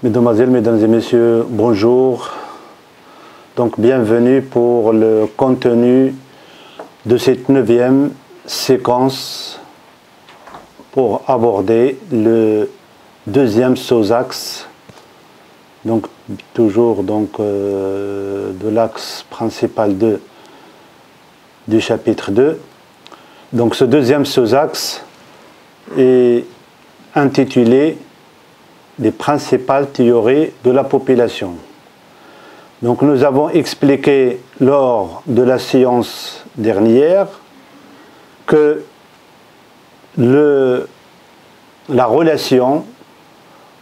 Mesdemoiselles, Mesdames et Messieurs, bonjour. Donc bienvenue pour le contenu de cette 9e séquence pour aborder le deuxième sous-axe, donc toujours de l'axe principal du chapitre 2. Donc ce deuxième sous-axe est intitulé les principales théories de la population. Donc nous avons expliqué lors de la séance dernière que la relation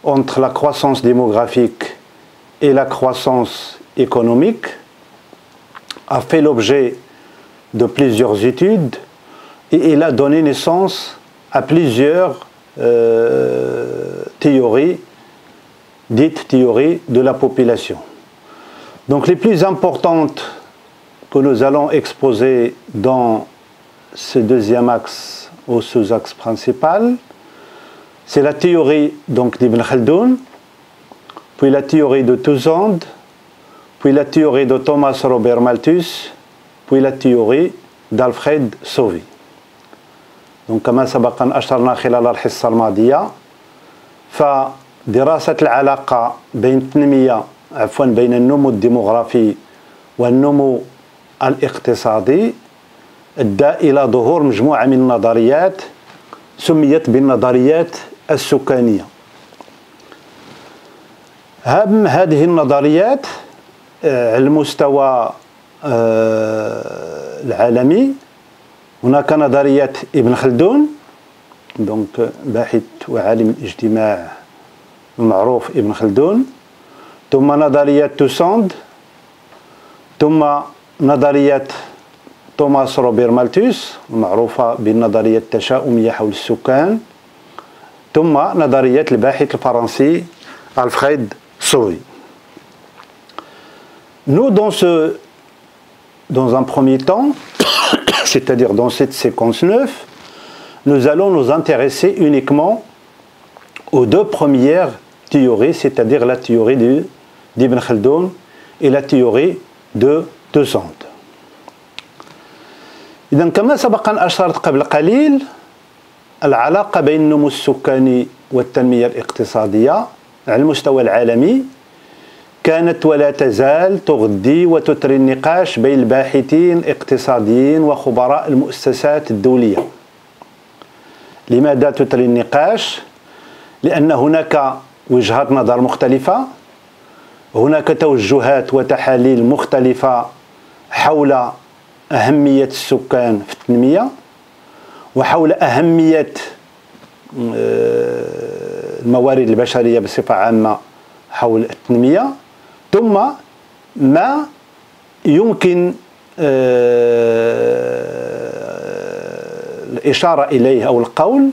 entre la croissance démographique et la croissance économique a fait l'objet de plusieurs études et il a donné naissance à plusieurs théories, dites théories de la population. Donc les plus importantes que nous allons exposer dans ce deuxième axe ou sous-axe principal, c'est la théorie d'Ibn Khaldoun, puis la théorie de Toussaint, puis la théorie de Thomas Robert Malthus, puis la théorie d'Alfred Sauvy. Donc كما سبق أن أشرنا خلال الحصة الماضية فدراسة العلاقة بين النمو الديموغرافي والنمو الاقتصادي أدى إلى ظهور مجموعة من النظريات سميت بالنظريات السكانية. أهم هذه النظريات على المستوى العالمي هناك نظرية ابن خلدون، دونك باحث وعالم الاجتماع المعروف ابن خلدون، ثم نظرية توساند، ثم نظرية توماس روبير مالثوس المعروفة بالنظرية التشاؤمية حول السكان، ثم نظرية الباحث الفرنسي ألفريد سوي. Nous, dans un premier temps, c'est-à-dire dans cette séquence 9, nous allons nous intéresser uniquement aux deux premières théories, c'est-à-dire la théorie d'Ibn Khaldoun et la théorie de Toussaint. إذن كما سبق أن أشرت قبل قليل العلاقة بين النمو السكاني والتنمية الاقتصادية على المستوى العالمي كانت ولا تزال تغذي وتثري النقاش بين الباحثين الاقتصاديين وخبراء المؤسسات الدولية. لماذا تثري النقاش؟ لأن هناك وجهات نظر مختلفة، هناك توجهات وتحاليل مختلفة حول أهمية السكان في التنمية وحول أهمية الموارد البشرية بصفة عامة حول التنمية، ثم ما يمكن الإشارة إليه أو القول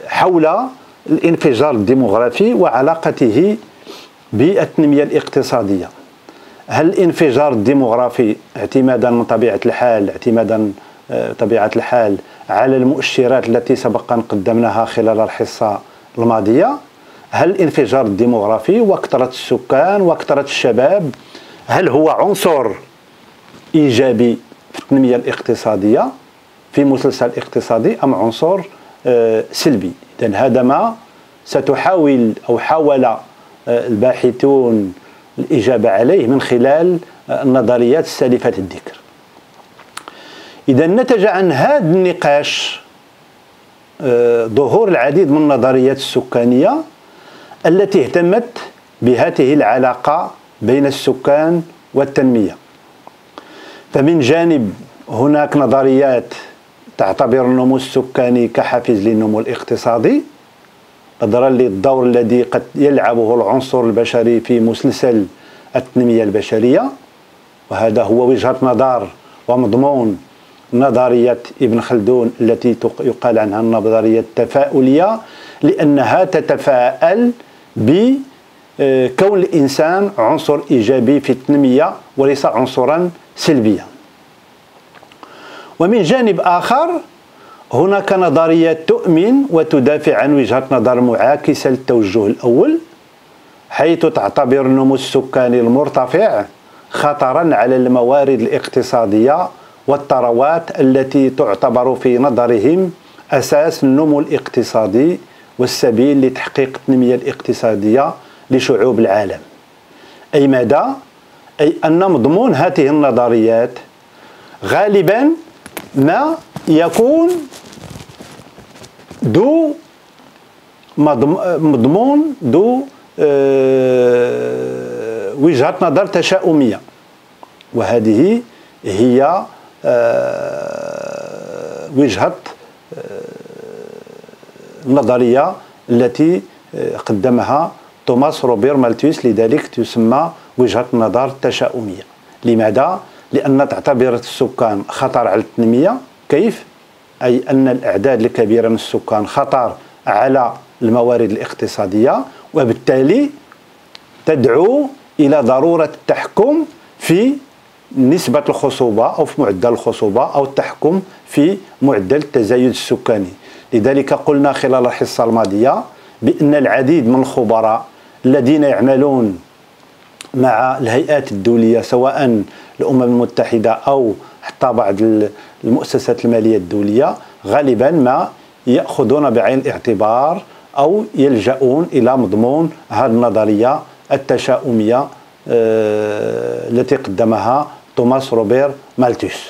حول الانفجار الديموغرافي وعلاقته بالتنمية الاقتصادية. هل الانفجار الديموغرافي اعتمادا من طبيعة الحال على المؤشرات التي سبق أن قدمناها خلال الحصة الماضية، هل الانفجار الديموغرافي وكثرة السكان وكثرة الشباب هل هو عنصر إيجابي في التنمية الاقتصادية في مسلسل الاقتصادي أم عنصر سلبي؟ إذن هذا ما ستحاول أو حاول الباحثون الإجابة عليه من خلال النظريات السالفة الذكر. إذا نتج عن هذا النقاش ظهور العديد من النظريات السكانية التي اهتمت بهذه العلاقة بين السكان والتنمية. فمن جانب هناك نظريات تعتبر النمو السكاني كحافز للنمو الاقتصادي، نظرا للدور الذي قد يلعبه العنصر البشري في مسلسل التنمية البشرية، وهذا هو وجهة نظر ومضمون نظرية ابن خلدون التي يقال عنها النظرية التفاؤلية، لأنها تتفاءل بكون الإنسان عنصر إيجابي في التنمية وليس عنصرا سلبيا. ومن جانب آخر هناك نظريات تؤمن وتدافع عن وجهة نظر معاكسة للتوجه الأول، حيث تعتبر النمو السكاني المرتفع خطرا على الموارد الاقتصادية والثروات التي تعتبر في نظرهم أساس النمو الاقتصادي والسبيل لتحقيق التنمية الاقتصادية لشعوب العالم. أي ماذا؟ أي أن مضمون هذه النظريات غالبا ما يكون ذو مضمون ذو وجهة نظر تشاؤمية، وهذه هي وجهة النظرية التي قدمها توماس روبير مالثوس، لذلك تسمى وجهة النظر التشاؤمية. لماذا؟ لأن تعتبر السكان خطر على التنمية. كيف؟ أي أن الأعداد الكبيرة من السكان خطر على الموارد الاقتصادية، وبالتالي تدعو إلى ضرورة التحكم في نسبة الخصوبة أو في معدل الخصوبة أو التحكم في معدل التزايد السكاني. لذلك قلنا خلال الحصة الماضية بأن العديد من الخبراء الذين يعملون مع الهيئات الدولية سواء الأمم المتحدة أو حتى بعض المؤسسات المالية الدولية غالبا ما يأخذون بعين الاعتبار أو يلجؤون إلى مضمون هذه النظرية التشاؤمية التي قدمها توماس روبير مالثوس.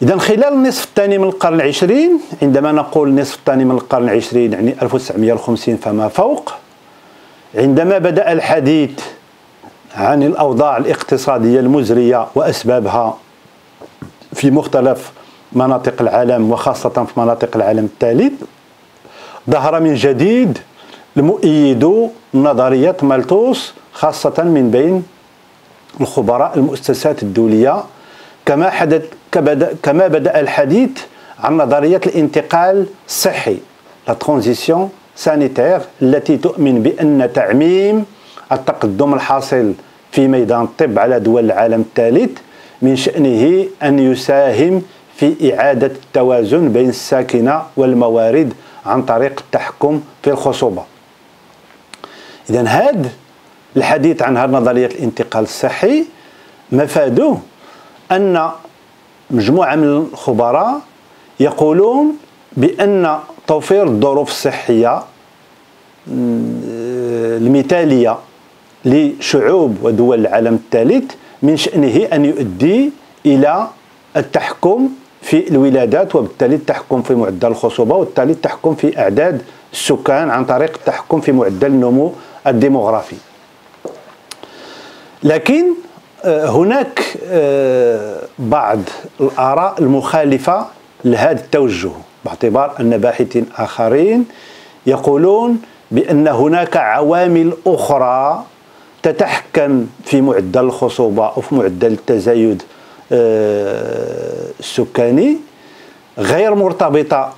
إذا خلال النصف الثاني من القرن العشرين، عندما نقول النصف الثاني من القرن العشرين يعني 1950 فما فوق، عندما بدأ الحديث عن الأوضاع الاقتصادية المزرية وأسبابها في مختلف مناطق العالم وخاصة في مناطق العالم الثالث، ظهر من جديد المؤيدو نظرية مالثوس خاصة من بين الخبراء المؤسسات الدولية، كما بدأ الحديث عن نظرية الانتقال الصحي لا ترانزيسيون سانيتير، التي تؤمن بأن تعميم التقدم الحاصل في ميدان الطب على دول العالم الثالث من شأنه أن يساهم في إعادة التوازن بين الساكنة والموارد عن طريق التحكم في الخصوبة. إذن هذا الحديث عن هذه نظرية الانتقال الصحي مفاده أن مجموعة من الخبراء يقولون بأن توفير الظروف الصحية المثالية لشعوب ودول العالم الثالث من شأنه أن يؤدي إلى التحكم في الولادات، وبالتالي التحكم في معدل الخصوبة، وبالتالي التحكم في أعداد السكان عن طريق التحكم في معدل النمو الديموغرافي. لكن هناك بعض الآراء المخالفة لهذا التوجه، باعتبار أن باحثين آخرين يقولون بأن هناك عوامل أخرى تتحكم في معدل الخصوبة أو في معدل التزايد السكاني غير مرتبطة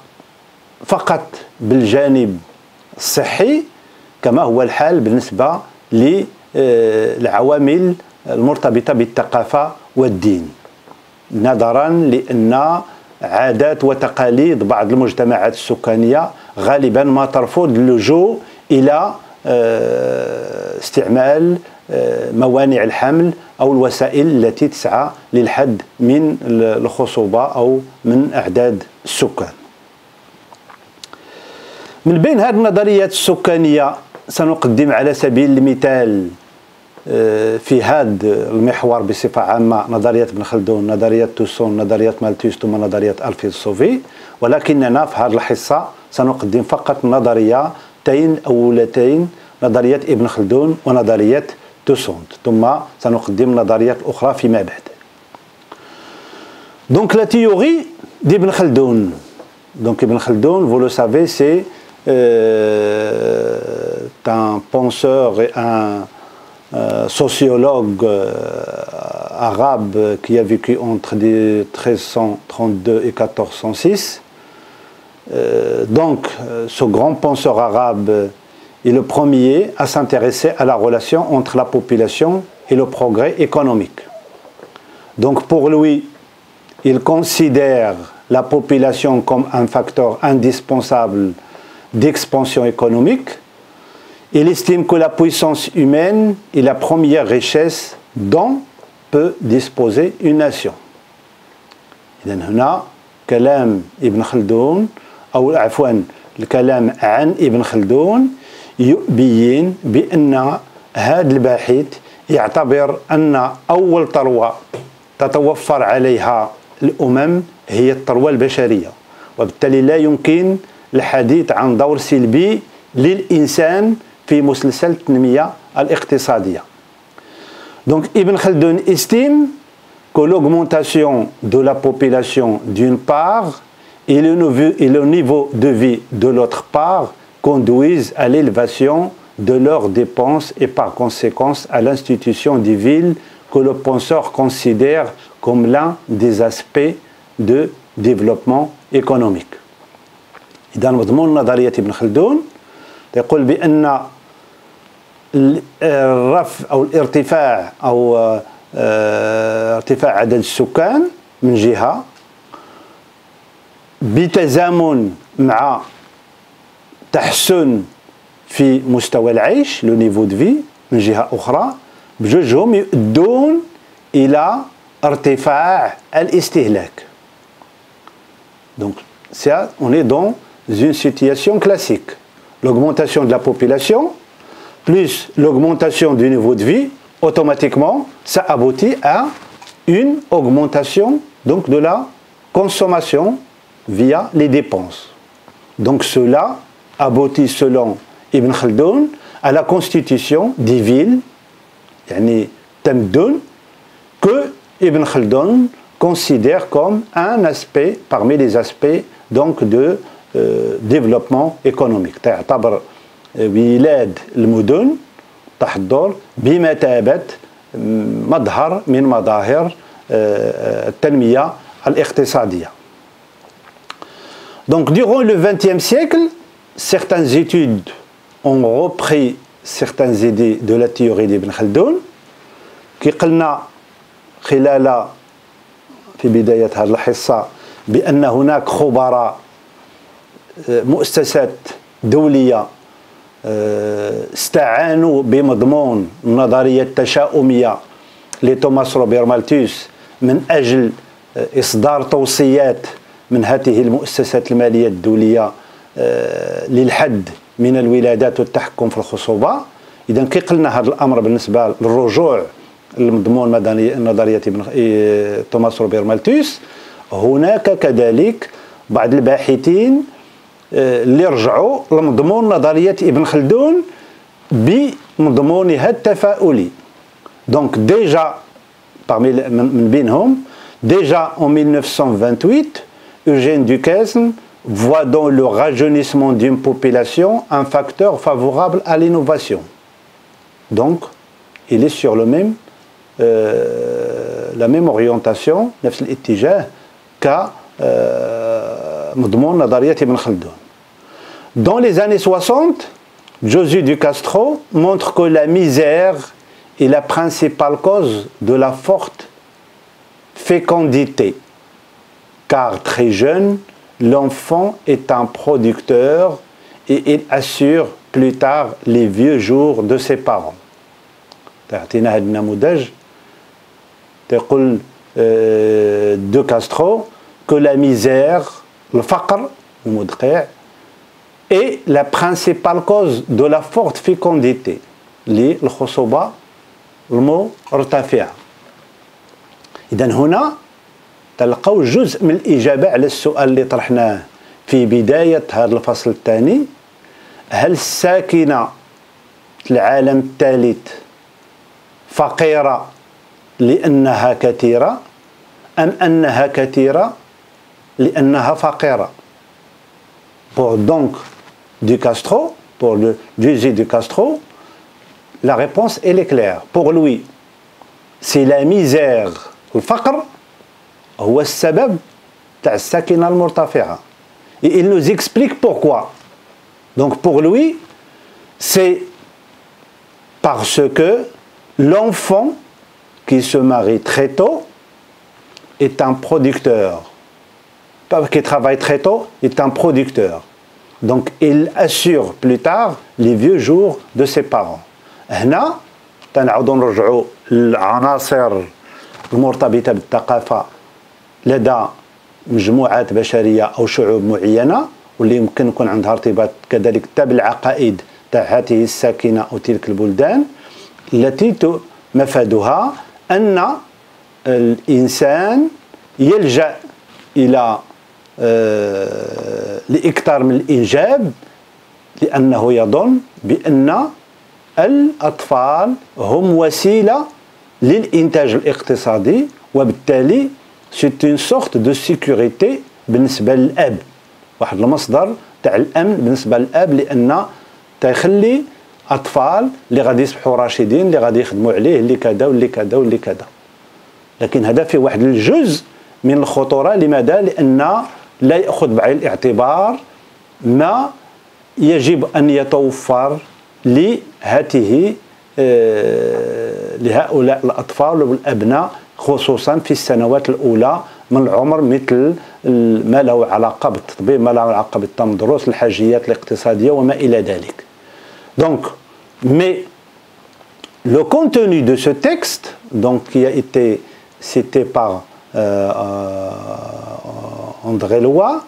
فقط بالجانب الصحي كما هو الحال بالنسبة للعوامل المرتبطة بالثقافة والدين، نظرا لأن عادات وتقاليد بعض المجتمعات السكانية غالبا ما ترفض اللجوء إلى استعمال موانع الحمل أو الوسائل التي تسعى للحد من الخصوبة أو من أعداد السكان. من بين هذه النظريات السكانية سنقدم على سبيل المثال في هذا المحور بصفة عامة نظرية ابن خلدون، نظرية توسون، نظرية مالثوس، ثم نظرية الفيلسوفي، ولكننا في هذه الحصة سنقدم فقط نظريتين أولتين، نظرية ابن خلدون ونظرية توسون، ثم سنقدم نظريات أخرى فيما بعد. Donc la théorie d'Ibn Khaldun. Donc Ibn Khaldun, vous le savez, c'est un penseur et un sociologue arabe qui a vécu entre 1332 et 1406. Donc ce grand penseur arabe est le premier à s'intéresser à la relation entre la population et le progrès économique. Donc pour lui, il considère la population comme un facteur indispensable d'expansion économique Il estime que la puissance humaine est la première richesse dont peut disposer une nation. إذن هنا كلام ابن خلدون أو عفوا الكلام عن ابن خلدون يبين بأن هذا الباحث يعتبر أن أول ثروة تتوفر عليها الأمم هي الثروة البشرية، وبالتالي لا يمكن الحديث عن دور سلبي للإنسان في مسلسل التنمية الاقتصادية. Donc Ibn Khaldun estime que l'augmentation de la population d'une part et le niveau de vie de l'autre part conduisent à l'élévation de leurs dépenses et par conséquent à l'institution des villes que le penseur considère comme l'un des aspects de développement économique. إذا مضمون نظرية ابن خلدون يقول بأن الرفع أو الارتفاع أو ارتفاع عدد السكان من جهة بتزامن مع تحسن في مستوى العيش لو نيفو دو في من جهة أخرى بجوجهم يؤدون إلى ارتفاع الاستهلاك. Donc ça, on est dans une situation classique. L'augmentation de la population plus l'augmentation du niveau de vie, automatiquement, ça aboutit à une augmentation donc, de la consommation via les dépenses. Donc cela aboutit, selon Ibn Khaldun, à la constitution des villes, yani Tamdun, que Ibn Khaldun considère comme un aspect parmi les aspects donc, de développement économique. ولاد المدن تحضر بمثابة مظهر من مظاهر التنمية الاقتصادية. Donc durant le XXe siècle, certaines études ont repris certaines idées de la théorie d'Ibn Khaldun كي قلنا خلال في بداية هذه الحصة بأن هناك خبراء مؤسسات دولية استعانوا بمضمون النظرية التشاؤمية لتوماس روبير مالثوس من أجل إصدار توصيات من هذه المؤسسات المالية الدولية للحد من الولادات والتحكم في الخصوبة. إذا كي قلنا هذا الأمر بالنسبة للرجوع لمضمون نظرية توماس روبير مالثوس، هناك كذلك بعض الباحثين اللي رجعوا لمضمون نظرية ابن خلدون بمضمونها التفاؤلي. Donc déjà parmi من بينهم déjà en 1928 Eugène Duquesne voit dans le rajeunissement d'une population un facteur favorable à l'innovation. Donc il est sur le même la même orientation نفس الاتجاه ك مضمون نظرية ابن خلدون. Dans les années 60, José de Castro montre que la misère est la principale cause de la forte fécondité, car très jeune, l'enfant est un producteur et il assure plus tard les vieux jours de ses parents. تعطينا هذا النموذج تقول de Castro que la misère, le faqr, le mudqi', est la principale cause de la forte fécondité للخصوبة المرتفعة. إذا هنا تلقوا جزء من الإجابة على السؤال اللي طرحناه في بداية هذا الفصل الثاني: هل الساكنة العالم الثالث فقيرة لأنها كثيرة أم أنها كثيرة لأنها فقيرة؟ Pour donc de Castro, pour le José de Castro, la réponse elle est claire. Pour lui, c'est la misère, le faqr, هو السبب تاع الساكنة المرتفعة. Et il nous explique pourquoi. Donc pour lui, c'est parce que l'enfant qui se marie très tôt est un producteur. Qui travaille très tôt est un producteur. Donc il assure plus tard les vieux jours de ses parents. هنا تنعودوا نرجعوا للعناصر المرتبطة بالثقافة لدى مجموعات بشرية أو شعوب معينة واللي يمكن يكون عندها ارتباط كذلك بالعقائد تاع هذه الساكنة أو تلك البلدان التي مفادها أن الإنسان يلجأ إلى لإكثار من الإنجاب لأنه يظن بأن الأطفال هم وسيلة للإنتاج الاقتصادي وبالتالي c'est une sorte de sécurité بالنسبة للأب واحد المصدر تاع الأمن بالنسبة للأب لأن تيخلي أطفال اللي غادي يصبحوا راشدين اللي غادي يخدموا عليه اللي كذا واللي كذا واللي كذا لكن هذا في واحد الجزء من الخطورة لماذا؟ لأن لا يأخذ بعين الاعتبار ما يجب أن يتوفر لهؤلاء الأطفال والأبناء خصوصا في السنوات الأولى من العمر مثل ما له علاقة بالتطبيب ما له علاقة بالتمدرس الحاجيات الاقتصادية وما إلى ذلك. Donc, mais le contenu de ce texte, donc qui a été cité par André Loy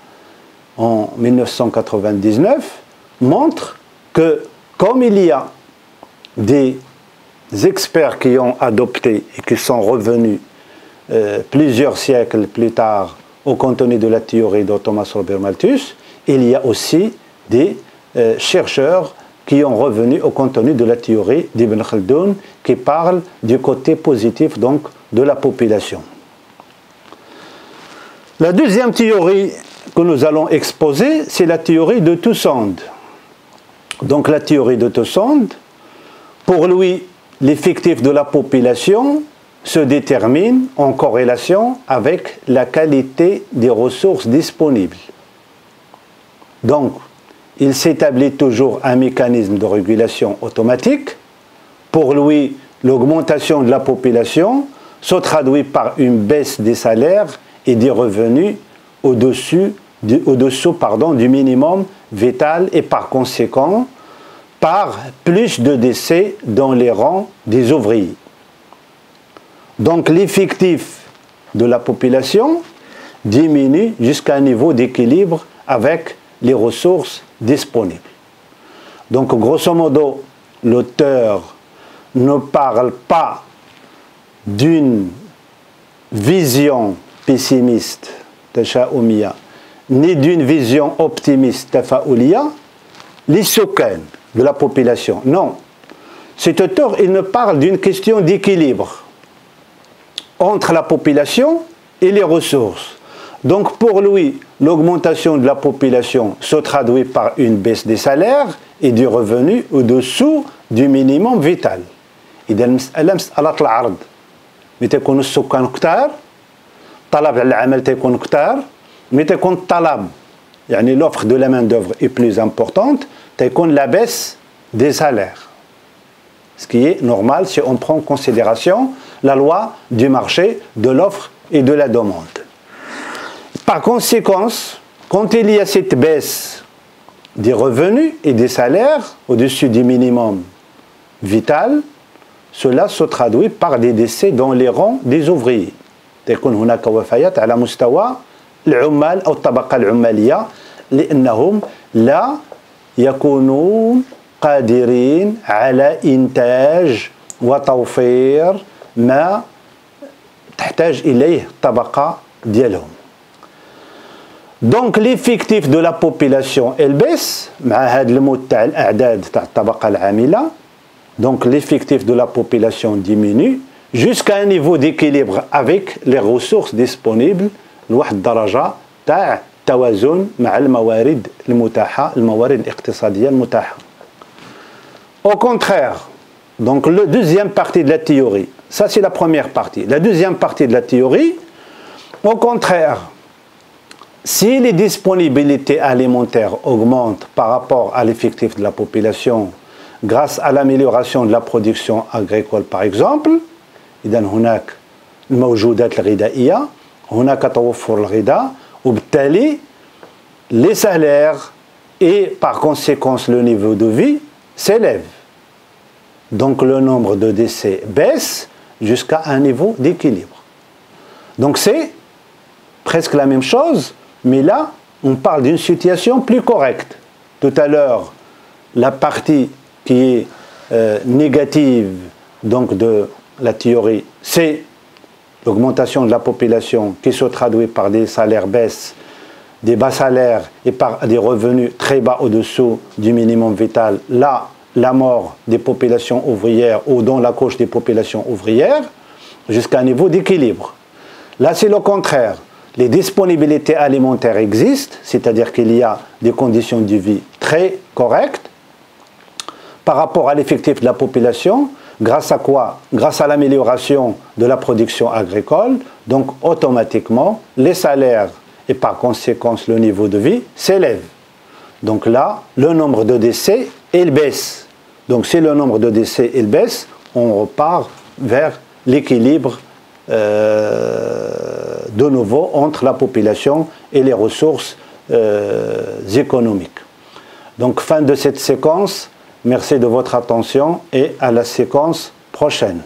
en 1999, montre que comme il y a des experts qui ont adopté et qui sont revenus plusieurs siècles plus tard au contenu de la théorie de Thomas Robert Malthus, il y a aussi des chercheurs qui ont revenu au contenu de la théorie d'Ibn Khaldoun qui parle du côté positif donc de la population. La deuxième théorie que nous allons exposer, c'est la théorie de Toussaint. Donc la théorie de Toussaint, pour lui, l'effectif de la population se détermine en corrélation avec la qualité des ressources disponibles. Donc, il s'établit toujours un mécanisme de régulation automatique. Pour lui, l'augmentation de la population se traduit par une baisse des salaires et des revenus au-dessous du minimum vital et par conséquent par plus de décès dans les rangs des ouvriers. Donc l'effectif de la population diminue jusqu'à un niveau d'équilibre avec les ressources disponibles. Donc grosso modo, l'auteur ne parle pas d'une vision pessimiste, tasha'oumia, ni d'une vision optimiste, tafa'oulia, l'issokan de la population. Non. Cet auteur, il ne parle d'une question d'équilibre entre la population et les ressources. Donc pour lui, l'augmentation de la population se traduit par une baisse des salaires et du revenu au-dessous du minimum vital. إذا المسألة مسألة العرض. متى يكون السكان كتار طلب على العمل تيكون كتار متى يكون الطلب يعني l'offre de la main d'œuvre est plus importante تيكون la baisse des salaires. Ce qui est normal si on prend en considération la loi du marché, de l'offre et de la demande. Par conséquent, quand il y a cette baisse des revenus et des salaires au-dessus du minimum vital, cela se traduit par des décès dans les rangs des ouvriers. تكون هناك وفيات على مستوى العمال أو الطبقة العمالية لأنهم لا يكونون قادرين على إنتاج وتوفير ما تحتاج إليه الطبقة ديالهم. Donc l'effectif de la population elle baisse مع هذا المود تاع الأعداد تاع الطبقة العاملة. Donc l'effectif de la population diminue jusqu'à un niveau d'équilibre avec les ressources disponibles لواحد درجة تاع توازن مع الموارد المتاحة الموارد الاقتصادية المتاحة. Au contraire, donc la deuxième partie de la théorie, ça c'est la première partie. La deuxième partie de la théorie, au contraire, si les disponibilités alimentaires augmentent par rapport à l'effectif de la population grâce à l'amélioration de la production agricole par exemple, إذا هناك الموجودات الغذائية هناك توفر الغذاء وبالتالي les salaires et par conséquent le niveau de vie s'élève. Donc le nombre de décès baisse jusqu'à un niveau d'équilibre. Donc c'est presque la même chose, mais là on parle d'une situation plus correcte. Tout à l'heure, la partie qui est négative donc de la théorie, c'est l'augmentation de la population qui se traduit par des salaires baisses, des bas salaires et par des revenus très bas au-dessous du minimum vital. Là, la mort des populations ouvrières ou dans la couche des populations ouvrières jusqu'à un niveau d'équilibre. Là, c'est le contraire. Les disponibilités alimentaires existent, c'est-à-dire qu'il y a des conditions de vie très correctes par rapport à l'effectif de la population. Grâce à quoi? Grâce à l'amélioration de la production agricole. Donc, automatiquement, les salaires et par conséquent le niveau de vie s'élève. Donc là, le nombre de décès, il baisse. Donc si le nombre de décès, il baisse, on repart vers l'équilibre de nouveau entre la population et les ressources économiques. Donc fin de cette séquence, merci de votre attention et à la séquence prochaine.